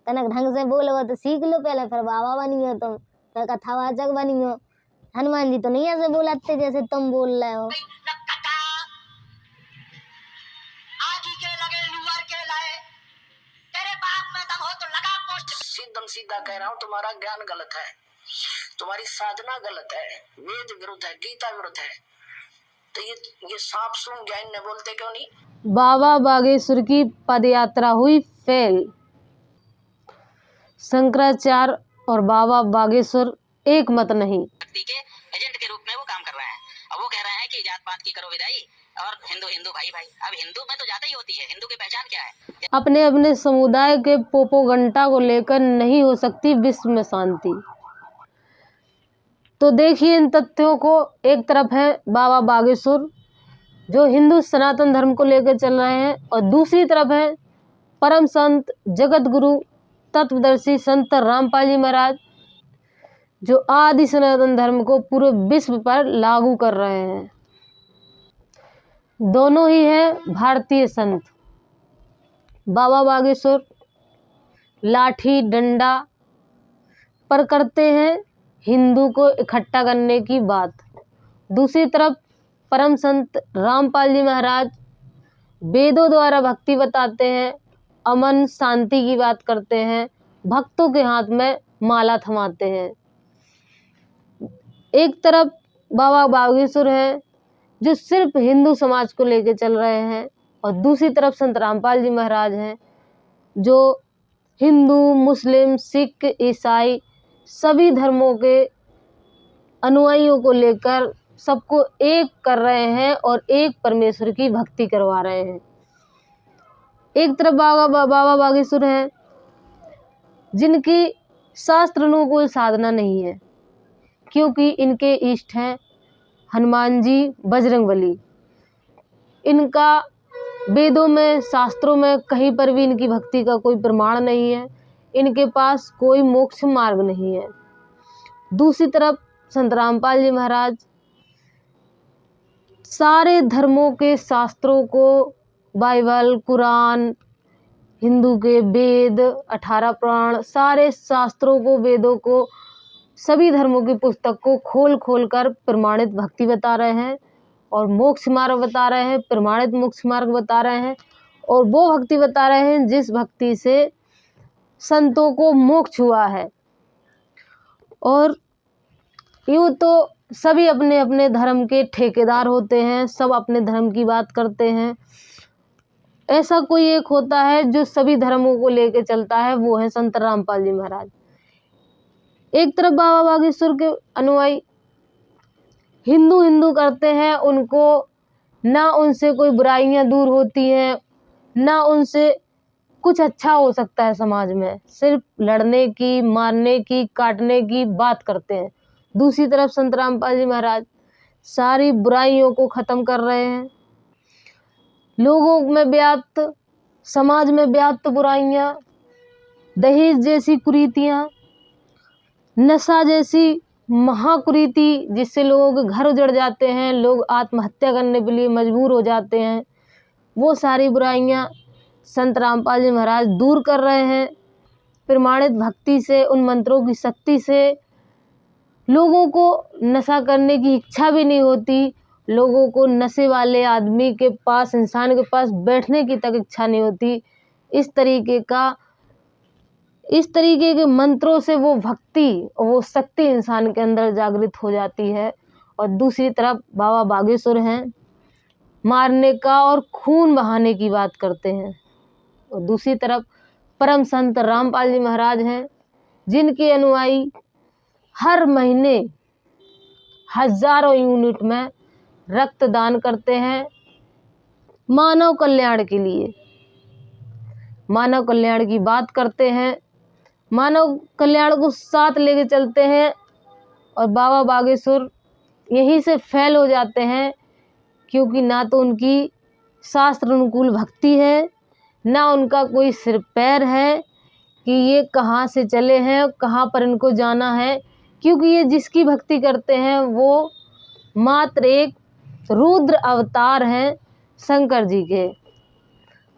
तनक ढंग से बोलो तो सीख लो पहले, फिर बाबा बनियो तुम, फिर कथावाचक बनियो। हनुमान जी तो नहीं ऐसे बोलाते जैसे तुम बोल रहे हो। सीधा कह रहा हूँ, तुम्हारा ज्ञान गलत है, तुम्हारी साधना गलत है, वेद विरुद्ध है, गीता विरुद्ध है। तो ये सांप सूंघ ज्ञान ने बोलते क्यों नहीं? बाबा बागेश्वर की पदयात्रा हुई फेल। शंकराचार्य और बाबा बागेश्वर एक मत नहीं। के एजेंट के रूप में वो काम कर रहे हैं। अब वो कह रहे हैं कि जात पात की करो विदाई और हिंदू हिंदू भाई भाई। अब हिंदू में तो जाता ही होती है, हिंदू की पहचान क्या है? अपने अपने समुदाय के पोपोगंटा को लेकर नहीं हो सकती विश्व में शांति। तो देखिए इन तथ्यों को, एक तरफ है बाबा बागेश्वर जो हिंदू सनातन धर्म को लेकर चल रहे हैं, और दूसरी तरफ है परम संत जगत गुरु तत्वदर्शी संत रामपाल जी महाराज जो आदि सनातन धर्म को पूरे विश्व पर लागू कर रहे हैं। दोनों ही हैं भारतीय संत। बाबा बागेश्वर लाठी डंडा पर करते हैं हिंदू को इकट्ठा करने की बात। दूसरी तरफ परम संत रामपाल जी महाराज वेदों द्वारा भक्ति बताते हैं, अमन शांति की बात करते हैं, भक्तों के हाथ में माला थमाते हैं। एक तरफ बाबा बागेश्वर है जो सिर्फ हिंदू समाज को लेकर चल रहे हैं, और दूसरी तरफ संत रामपाल जी महाराज हैं जो हिंदू मुस्लिम सिख ईसाई सभी धर्मों के अनुयायियों को लेकर सबको एक कर रहे हैं और एक परमेश्वर की भक्ति करवा रहे हैं। एक तरफ बाबा बागेश्वर है जिनकी शास्त्र अनुकूल साधना नहीं है, क्योंकि इनके इष्ट हैं हनुमान जी बजरंगबली। इनका वेदों में शास्त्रों में कहीं पर भी इनकी भक्ति का कोई प्रमाण नहीं है, इनके पास कोई मोक्ष मार्ग नहीं है। दूसरी तरफ संत रामपाल जी महाराज सारे धर्मों के शास्त्रों को, बाइबल कुरान हिंदू के वेद 18 पुराण सारे शास्त्रों को, वेदों को, सभी धर्मों की पुस्तक को खोल खोल कर प्रमाणित भक्ति बता रहे हैं और मोक्ष मार्ग बता रहे हैं, प्रमाणित मोक्ष मार्ग बता रहे हैं। और वो भक्ति बता रहे हैं जिस भक्ति से संतों को मोक्ष हुआ है। और यूँ तो सभी अपने अपने धर्म के ठेकेदार होते हैं, सब अपने धर्म की बात करते हैं। ऐसा कोई एक होता है जो सभी धर्मों को लेकर चलता है, वो है संत रामपाल जी महाराज। एक तरफ बाबा बागेश्वर के अनुयायी हिंदू हिंदू करते हैं, उनको ना उनसे कोई बुराइयां दूर होती हैं, ना उनसे कुछ अच्छा हो सकता है समाज में, सिर्फ लड़ने की, मारने की, काटने की बात करते हैं। दूसरी तरफ संत रामपाल जी महाराज सारी बुराइयों को ख़त्म कर रहे हैं। लोगों में व्याप्त, समाज में व्याप्त बुराइयां, दहेज जैसी कुरीतियाँ, नशा जैसी महाकुरीति जिससे लोगों के घर उजड़ जाते हैं, लोग आत्महत्या करने के लिए मजबूर हो जाते हैं, वो सारी बुराइयां संत रामपाल जी महाराज दूर कर रहे हैं। प्रमाणित भक्ति से, उन मंत्रों की शक्ति से लोगों को नशा करने की इच्छा भी नहीं होती, लोगों को नशे वाले आदमी के पास, इंसान के पास बैठने की तक इच्छा नहीं होती। इस तरीके के मंत्रों से वो भक्ति और वो शक्ति इंसान के अंदर जागृत हो जाती है। और दूसरी तरफ बाबा बागेश्वर हैं, मारने का और खून बहाने की बात करते हैं। और दूसरी तरफ परम संत रामपाल जी महाराज हैं जिनके अनुयायी हर महीने हजारों यूनिट में रक्तदान करते हैं मानव कल्याण के लिए, मानव कल्याण की बात करते हैं, मानव कल्याण को साथ लेके चलते हैं। और बाबा बागेश्वर यहीं से फेल हो जाते हैं, क्योंकि ना तो उनकी शास्त्र अनुकूल भक्ति है, ना उनका कोई सिर पैर है कि ये कहाँ से चले हैं, कहाँ पर इनको जाना है। क्योंकि ये जिसकी भक्ति करते हैं वो मात्र एक रुद्र अवतार हैं शंकर जी के।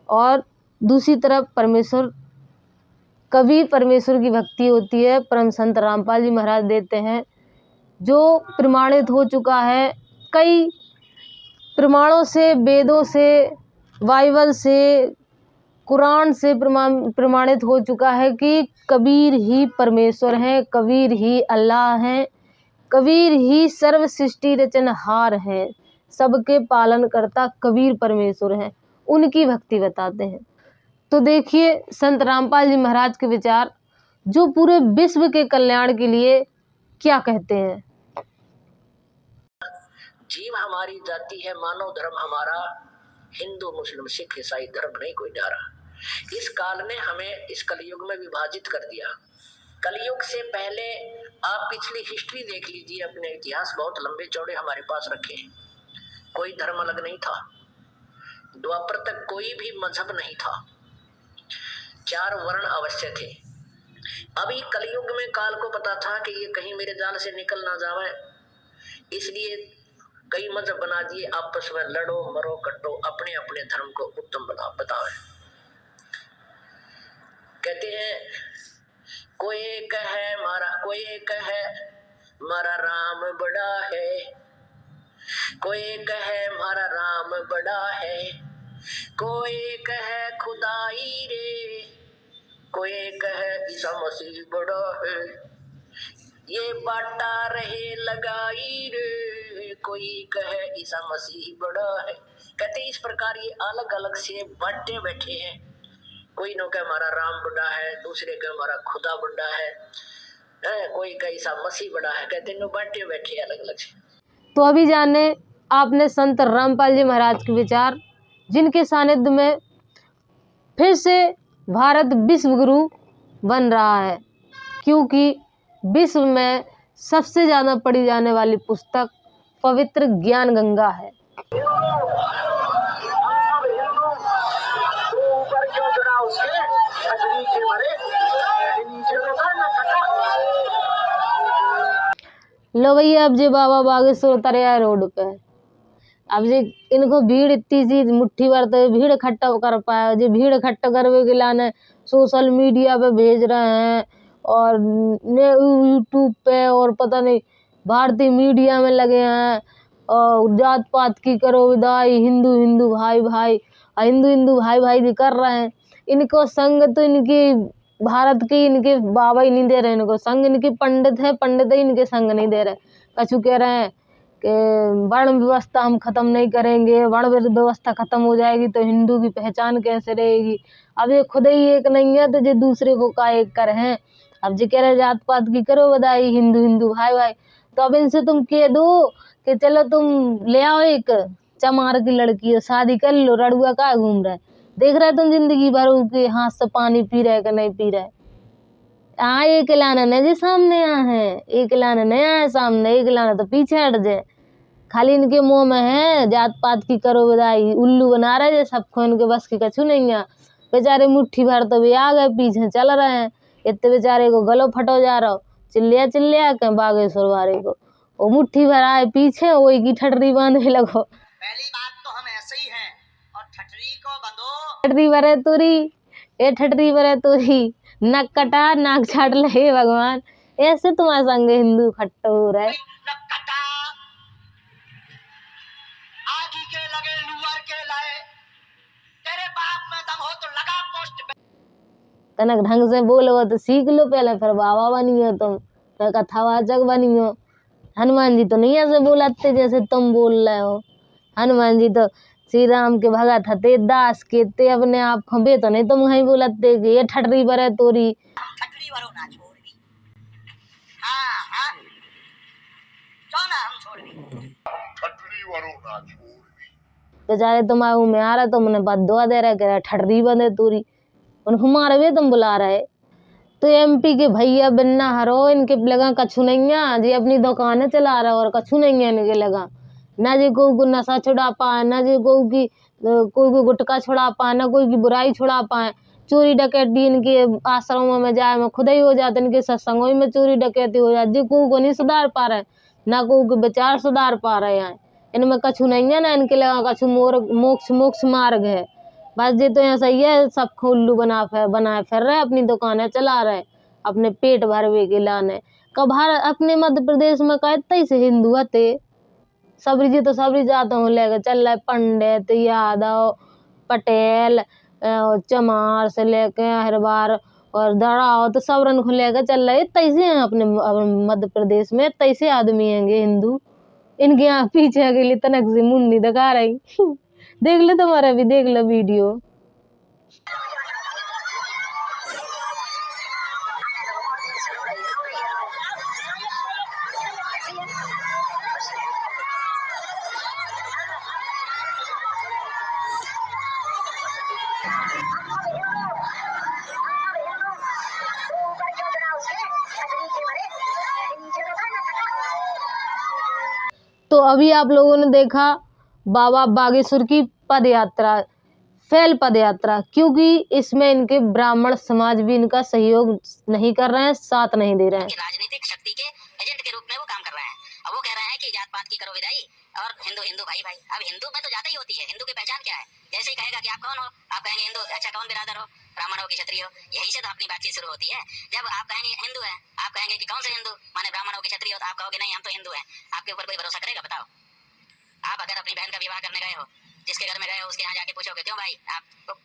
और दूसरी तरफ परमेश्वर कबीर परमेश्वर की भक्ति होती है, परम संत रामपाल जी महाराज देते हैं, जो प्रमाणित हो चुका है कई प्रमाणों से, वेदों से, बाइबल से, कुरान से प्रमाणित हो चुका है कि कबीर ही परमेश्वर हैं, कबीर ही अल्लाह हैं, कबीर ही सर्व सृष्टि रचनहार हैं, सबके पालन करता कबीर परमेश्वर हैं। उनकी भक्ति बताते हैं। तो देखिए संत रामपाल जी महाराज के विचार, जो पूरे विश्व के कल्याण के लिए क्या कहते हैं। जीव हमारी जाति है, मानव धर्म हमारा, हिंदू मुस्लिम सिख ईसाई धर्म नहीं कोई न्यारा। इस काल ने हमें इस कलयुग में विभाजित कर दिया। कलयुग से पहले आप पिछली हिस्ट्री देख लीजिए, अपने इतिहास बहुत लंबे चौड़े हमारे पास रखे हैं। कोई धर्म अलग नहीं था, द्वापर तक कोई भी मजहब नहीं था, 4 वर्ण अवश्य थे। अभी कलयुग में काल को पता था कि ये कहीं मेरे जाल से निकल ना जावे, इसलिए कई मजहब बना दिए, आपस में लड़ो मरो कटो, अपने अपने धर्म को उत्तम बतावे। कहते हैं कोई एक है मारा राम बड़ा है, कोई एक है मारा राम बड़ा है, कोई एक है खुदाई रे, कोई एक है ईसा मसीह बड़ा है, ये बाटा रहे लगाई रे, कोई कहे ईसा मसीह बड़ा है। कहते इस प्रकार ये अलग अलग से बांटे बैठे हैं। कोई नो कहे हमारा राम बड़ा है, दूसरे कहे हमारा खुदा बड़ा है, कोई कहे ईसा मसीह बड़ा है। कहते नो बांटे बैठे अलग अलग से। तो अभी जाने आपने संत रामपाल जी महाराज के विचार, जिनके सानिध्य में फिर से भारत विश्व गुरु बन रहा है, क्योंकि विश्व में सबसे ज़्यादा पढ़ी जाने वाली पुस्तक पवित्र ज्ञान गंगा है। लो भैया, अब जे बाबा बागेश्वर उतरे आए रोड पे, अब जे इनको भीड़ इतनी सी मुट्ठी भर तो भीड़ इकट्ठा कर पाए, जो भीड़ इकट्ठा करवे के लाने सोशल मीडिया पे भेज रहे हैं और यूट्यूब पे और पता नहीं भारतीय मीडिया में लगे हैं और जात पात की करो विदाई, हिंदू हिंदू भाई भाई, हिंदू हिंदू भाई भाई भी कर रहे हैं। इनको संग तो इनकी भारत के इनके बाबा ही नहीं दे रहे, इनको संग इनके पंडित है, पंडित ही इनके संग नहीं दे रहे। कछु कह रहे हैं कि वर्ण व्यवस्था हम खत्म नहीं करेंगे, वर्ण व्यवस्था खत्म हो जाएगी तो हिंदू की पहचान कैसे रहेगी। अब ये खुद ही एक नहीं है तो जो दूसरे को का एक कर हैं। अब जो कह रहे जात पात की करो बधाई, हिंदू हिंदू भाई भाई, तो अब इनसे तुम कह दो कि चलो तुम ले आओ एक चमार की लड़की और शादी कर लो, रड़ुआ का घूम रहा है। देख रहे तुम जिंदगी भर के हाथ से पानी पी रहे कि नहीं पी रहे। एक लाना नहीं जी सामने यहाँ है, एक लाना नहीं आया सामने, एक लाना तो पीछे हट जाए। खाली इनके मुंह में है जात पात की करो बधाई, उल्लू बना रहे हैं सबको, इनके बस की कछु नहीं है। बेचारे मुट्ठी भर तो भी आ गए, पीछे चल रहे हैं। इतने बेचारे को गलो फटो जा रहा हो, चिल्लिया के बागेश्वर वाले को वो मुट्ठी भर आए पीछे, वही की ठटरी बांधे लगो। पहली बात तो हम ऐसे ही हैं और ठटरी को बंधो, ठटरी भरे तुरी, ये ठटरी भरे तुरी, नक कटा नाक छाट ले हे भगवान। ऐसे तुम्हारे संग हिंदू खट्टा हो रहा है। नक कटा आगी के लगे लुअर के लाए, तेरे बाप में दम हो तो लगा पोस्ट पे। तनक ढंग से बोलो तो सीख लो पहले, फिर बाबा बनियो तुम, फिर कथावाचक बनियो। हनुमान जी तो नहीं ऐसे बोलते जैसे तुम बोल रहे हो। हनुमान जी तो श्री राम के भगत हते, दास के ते, अपने आप खबे तो नहीं तुम वहीं बोलते कि ये ठटरी भरे तोरी। ठटरी भरो ना छोड़ भी, हाँ जाना हम छोड़ भी, ठटरी भरो ना छोड़ भी। बेचारे तुम्हारे में आ रहा, तुमने बात दुआ दे रहा है ठटरी बंदे तोरी, उन हमारे भी तुम बुला रहे। तो एमपी के भैया बिन्ना हरो, इनके लगा कछु नहीं है जी, अपनी दुकानें चला रहा और कछु नहीं है इनके लगा। ना जी कोई नशा छुड़ा पाए, ना जी कोई गुटखा छुड़ा पाए, ना कोई की बुराई छुड़ा पाए। चोरी डकैती इनके आश्रमों में जाए में खुद ही हो जाते, इनके सत्संगों में चोरी डकैती हो जाती। को नहीं सुधार पा रहे, ना कोई विचार सुधार पा रहे हैं। इनमें कछु नहीं है, ना इनके लगा कछु मोक्ष मार्ग है, बस ये तो यहाँ सही है, सब उल्लू बनाए फिर रहे, अपनी दुकानें चला रहे, अपने पेट भरवे के लाने। कभार अपने मध्य प्रदेश में कहते से हिंदू थे, सबरी जी तो सबरी जातों लेकर चल रहे, पंडित, यादव, पटेल, चमार से लेके अहिरबार और दड़ाओ, तो सब रन को लेकर चल रहे। तैसे हैं अपने मध्य प्रदेश में, तैसे आदमी हैंगे हिंदू। इनके यहाँ पीछे के लिए तनक से मुंडी दिखा रही। देख लो, तुम्हारा भी देख लो वीडियो। तो अभी आप लोगों ने देखा बाबा बागेश्वर की पद यात्रा, फैल पद यात्रा, क्योंकि इसमें इनके ब्राह्मण समाज भी इनका सहयोग नहीं कर रहे हैं, साथ नहीं दे रहे हैं। राजनीतिक शक्ति के एजेंट के रूप में वो काम कर रहे हैं। अब वो कह रहे हैं कि जात पात की करो विदाई और हिंदू हिंदू भाई भाई। अब हिंदू में तो जाता ही होती है, हिंदू की पहचान क्या है? जैसे ही कहेगा कि आप कौन हो, आप कहेंगे हिंदू। अच्छा, कौन बिरादर हो? ब्राह्मण हो कि क्षत्रिय हो? यही से तो अपनी बातचीत शुरू होती है। जब आप कहेंगे हिंदू है, आप कहेंगे कि कौन से हिंदू, माने ब्राह्मण हो कि क्षत्रिय हो, तो आप कहोगे नहीं हम तो हिंदू हैं। आपके ऊपर कोई भरोसा करेगा? बताओ। आप अगर अपनी बहन का विवाह करने गए हो, जिसके घर में गए हो उसके यहाँ जाके पूछोगे क्यों भाई, आप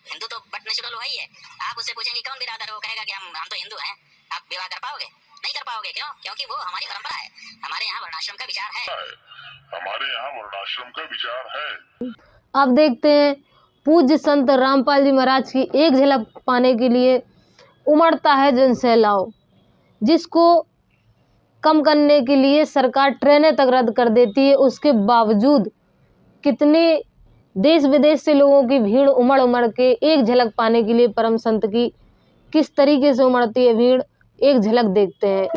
हिंदू तो बट नेचुरल वही है। आप उससे पूछेंगे कौन बिरादर है, वो कहेगा कि हम तो हिंदू हैं। आप विवाह कर पाओगे? नहीं कर पाओगे। क्यों? क्योंकि वो हमारी परंपरा है, हमारे यहाँ वर्णाश्रम का विचार है, हमारे यहाँ वर्णाश्रम का विचार है। अब देखते हैं पूज्य संत रामपाल जी महाराज की एक झलक पाने के लिए उमड़ता है जन सैलाब, जिसको कम करने के लिए सरकार ट्रेनें तक रद्द कर देती है। उसके बावजूद कितने देश विदेश से लोगों की भीड़ उमड़ के एक झलक पाने के लिए परम संत की किस तरीके से उमड़ती है भीड़, एक झलक देखते हैं।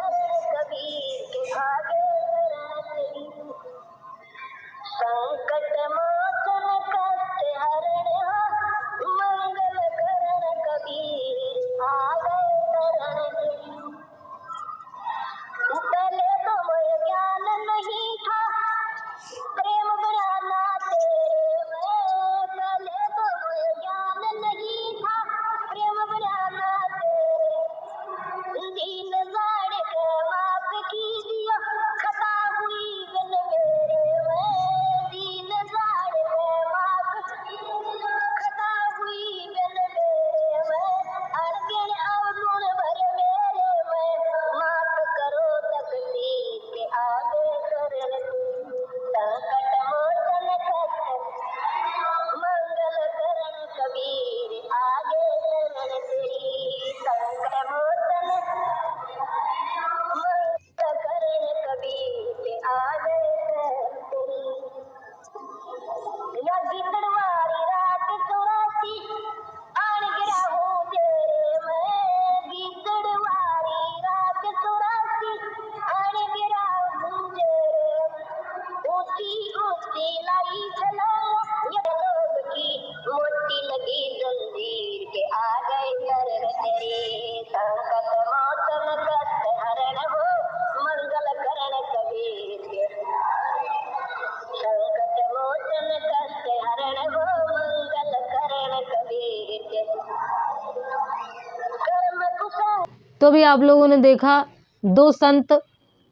तो भी आप लोगों ने देखा दो संत,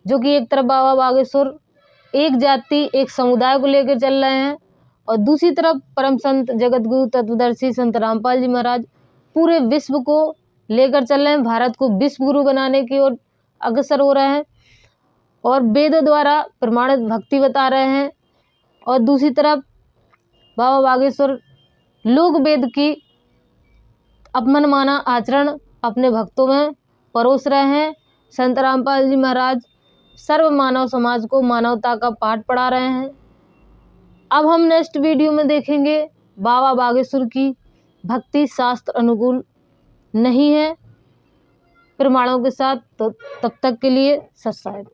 जो कि एक तरफ बाबा बागेश्वर एक जाति एक समुदाय को लेकर चल रहे हैं, और दूसरी तरफ परम संत जगतगुरु तत्वदर्शी संत रामपाल जी महाराज पूरे विश्व को लेकर चल रहे हैं, भारत को विश्व गुरु बनाने की ओर अग्रसर हो रहे हैं और वेदों द्वारा प्रमाणित भक्ति बता रहे हैं। और दूसरी तरफ बाबा बागेश्वर लोक वेद की अपमनमाना आचरण अपने भक्तों में परोस रहे हैं। संत रामपाल जी महाराज सर्व मानव समाज को मानवता का पाठ पढ़ा रहे हैं। अब हम नेक्स्ट वीडियो में देखेंगे बाबा बागेश्वर की भक्ति शास्त्र अनुकूल नहीं है प्रमाणों के साथ। तो तब तक के लिए सत साहिब।